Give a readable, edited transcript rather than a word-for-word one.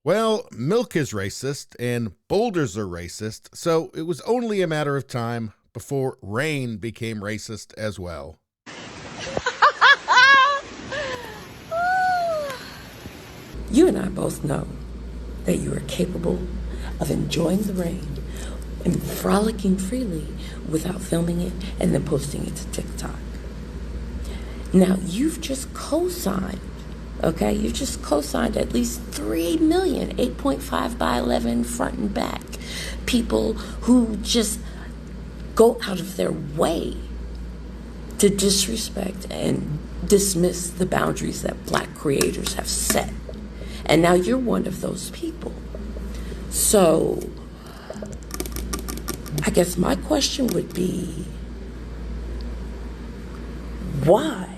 Well, milk is racist and boulders are racist, so it was only a matter of time before rain became racist as well. You and I both know that you are capable of enjoying the rain and frolicking freely without filming it and then posting it to TikTok. Now, you've just co-signed, okay? You've just co-signed at least 3 million, 8.5 by 11 front and back people who just go out of their way to disrespect and dismiss the boundaries that Black creators have set. And now you're one of those people. So I guess my question would be, why?